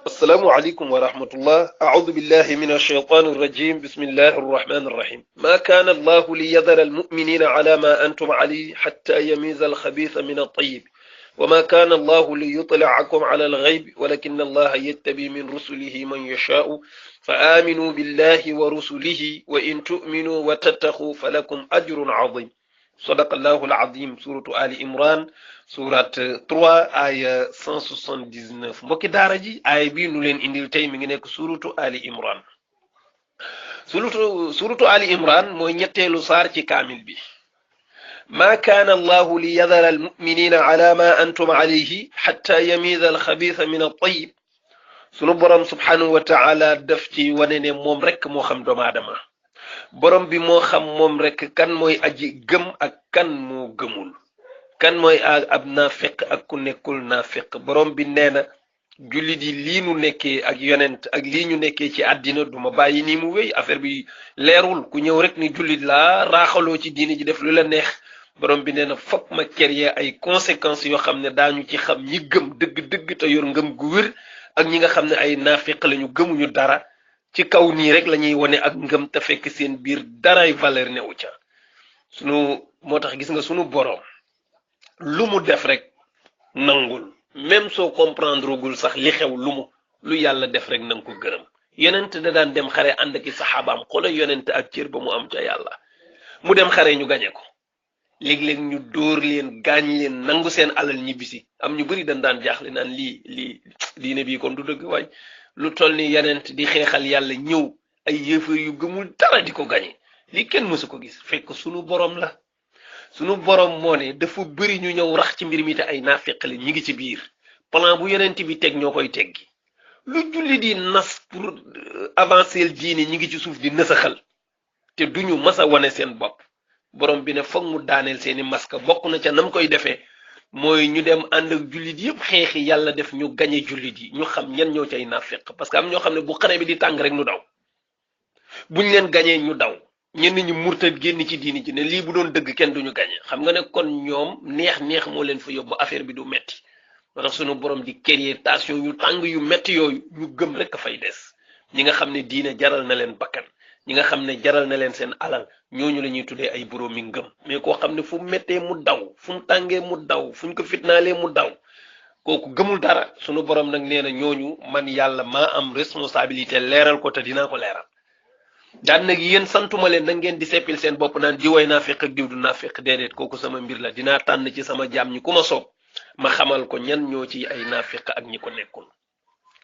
السلام عليكم ورحمة الله. أعوذ بالله من الشيطان الرجيم. بسم الله الرحمن الرحيم. ما كان الله ليذر المؤمنين على ما أنتم عليه حتى يميز الخبيث من الطيب وما كان الله ليطلعكم على الغيب ولكن الله يتبي من رسله من يشاء فآمنوا بالله ورسله وإن تؤمنوا وتتقوا فلكم أجر عظيم. صدق الله العظيم. سورة آل عمران surat 3 aya 179. mbokki daara ji aaya bi nu leen indil tey mi ngi nekk suratu ali imran. suratu ali imran mooy ñetteelu saar ci kaamil bi. ma kaana allahu li yadara almuminina ala ma antum alayhi xatta yamiza alxabisa min altayib. sunu borom subhanahu wa taala daf ci wane ne moom rek moo xam doomu aadama. borom bi moo xam moom rek kan mooy aji gëm ak kan moo gëmul. kan mooy ab naafiq ak ku nekkul naafiq. borom bi nee na jullit yi lii nu nekkee ak yonent ak lii ñu nekkee ci àddina duma bàyyi nii mu wéy. affaire bi leerul ku ñëw rek ni jullit laa raaxaloo ci diini ji def lu la neex. borom bi nee na fokk ma créer ay conséquences yoo xam ne daañu ci xam ñi gëm dëgg-dëgg te yor ngëm gu wér ak ñi nga xam ne ay naafiq lañu gëmuñu dara. ci kaw nii rek la ñuy wone ak ngëm te fekk seen biir daray valeur newu ca. moo tax gis nga sunu borom. lu mu def rek nangul même soo comprendre gul sax li xew lu yàlla def rek nang ko gërëm. yonent da daan dem xare ànd ki saxaabaam xoolal yonent ak cër ba mu am ca yàlla. mu dem xare ñu gañe ko léeg-léeg ñu dóor leen gaañ leen nangu seen alal ñibbisi. am ñu bari dañ daan jaaxle naan lii diine bii kon du dëgg waay lu toll ni yonent di xeexal yàlla ñëw ay yéefar yu gëmul dara di ko gañe lii kenn mësu ko gis. fekk sunu borom la. sunu borom moo ne dafa bëri ñu ñëw rax ci mbir mi te ay naafeq la ñi ngi ci biir plan bu yonent bi teg ñoo koy teggi. lu julli di nas pour avancer diine ñi ngi ci suuf di nësaxal te duñu mas a wane seen bopp. borom bi ne foog mu daaneel seeni maska. bokk na ca nam koy defee mooy ñu dem ànd ak jullit yëpp xeexi yàlla def ñu gañe jullit yi ñu xam ñan ñoo cay naafeq. parce que am ñoo xam ne bu xare bi di tàng rek ñu daw buñ leen gañee ñu daw. ñenn ñi murtad génn ci diini ji ne lii bu doon dëgg kenn duñu gañe. xam nga ne kon ñoom neex moo leen fa yóbbu affaire bi du metti. moo tax sunu borom di créer tension yu tàng yu metti yooyu ñu gëm rek a fay des. ñi nga xam ne diine jaral na leen bakkan ñi nga xam ne jaral na leen seen alal ñooñu la ñuy tuddee ay boroomi ngëm. mais koo xam ne fu mettee mu daw fu mu tàngee mu daw fu ñu ko fitnaalee mu daw kooku gëmul dara. sunu borom nag nee na ñooñu man yàlla maa am responsabilité leeral ko te dinaa ko leeral. daan nag yéen santuma leen na ngeen di seppil seen bopp naan diwoy naafeq ak diw du naafeq. déedéet kooku sama mbir la. dinaa tànn ci sama jaam ñi ku ma soob ma xamal ko ñan ñoo ci ay naafeq ak ñi ko nekkul.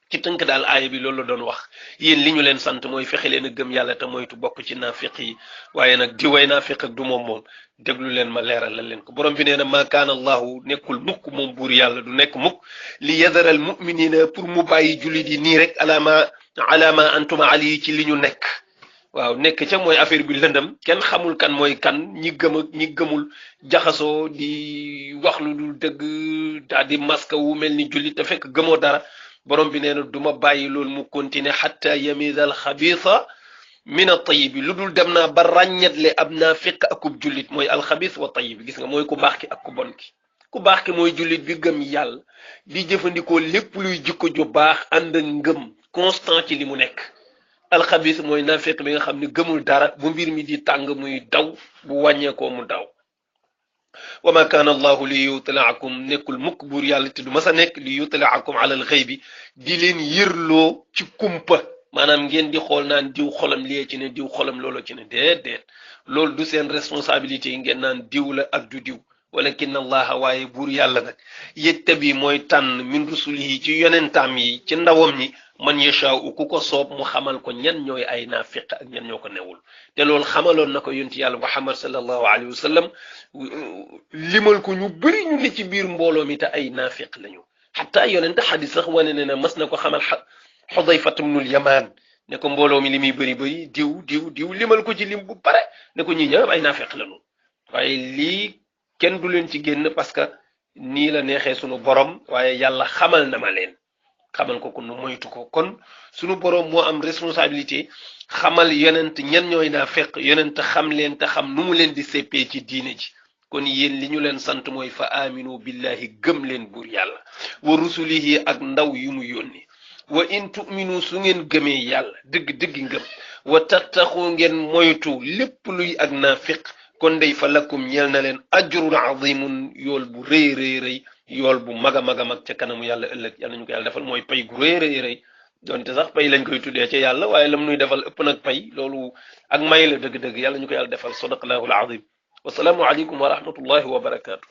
ci tënk daal aaya bi loolu la doon wax. yéen li ñu leen sant mooy fexe leen a gëm yàlla te moytu bokk ci naafeq yi. waaye nag diwoy naafeq ak du moom déglu leen ma leeral la leen ko. borom bi nee na maa kaana allahu nekkul mukk moom buur yàlla du nekk mukk li yadaral muminina pour mu bàyyi jullit yi nii rek ala ma antum ali ci li ñu nekk. waaw nekk ca mooy affaire bi lëndëm kenn xamul kan mooy kan ñi gëm ak ñi gëmul jaxasoo di wax lu dul dëgg daal di maska wu mel ni jullit te fekk gëmoo dara. borom bi nee na du ma bàyyi loolu mu continuer xatta yamiza al xabisa min al tayib bi lu dul dem naa ba ràññetle ab naa fekk akub jullit mooy alxabis wa tayib gis nga mooy ku baax ki ak ku bon ki. ku baax ki mooy jullit bi gëm yàlla di jëfandikoo lépp luy jikko ju baax ànd ak ngëm constant ci li mu nekk. alxabis mooy naafeq bi nga xam ne gëmul dara bu mbir mi di tàng muy daw bu wàññeekoo mu daw. wa ma kaana allahu li yutlaakum nekkul mukk buur yàlla te du mas a nekk li yutlaakum alal xëybi di leen yërloo ci kumpa. maanaam ngeen di xool naan diw xolam lie ci ne diw xolam looloo ci ne déedéet loolu du seen responsabilité yi ngeen naan diw la ak du diw. walakin allaha waaye buur yàlla nag yettabi mooy tànn min rusulihi ci yonentaam yi ci ndawam ñi man yashaa'u ku ko soob mu xamal ko ñan ñooy ay naafiq ak ñan ñoo ko newul. te loolu xamaloon na ko yonti yàlla Muhammad sallallahu alayhi wa sallam limal ko ñu bëri ñu ne ci biir mbooloo mi te ay naafiq lañu. xataa yonent xadis sax wane ne mas na ko xamal Xudayfat ibnul Yamaan ne ko mbooloo mi li muy bëri diw limal ko ci lim bu bare ne ko ñi ñëpp ay naafiq lañu. waaye lii kenn du leen ci génn parce que nii la neexee sunu borom waaye yàlla xamal na ma leen. xamal ko nu moytu ko kon sunu borom moo am responsabilité xamal yonent ñan ñooy naafeq yonent xam leen te xam nu mu leen di seppee ci diine ji. kon yéen li ñu leen sant mooy fa aminu billahi gëm leen buur yàlla wa rusulihi ak ndaw yu mu yónni wa in tu'minu su ngeen gëmee yàlla dëgg ngëm wa tattaxu ngeen moytu lépp luy ak naafiq kon day fa lakum ñeel na leen ajrun azimun yool bu rëy yool bu mag a mag ca kanamu yàlla ëllëg yàlla ñu ko yàlla defal mooy pay gu rëy donte sax pay lañ koy tuddee ca yàlla waaye lam nuy defal ëpp nag pay loolu ak may la dëgg yàlla ñu ko yàlla defal sadaqallahu alazim wasalaamu aleykum wa rahmatullahi wa barakaatu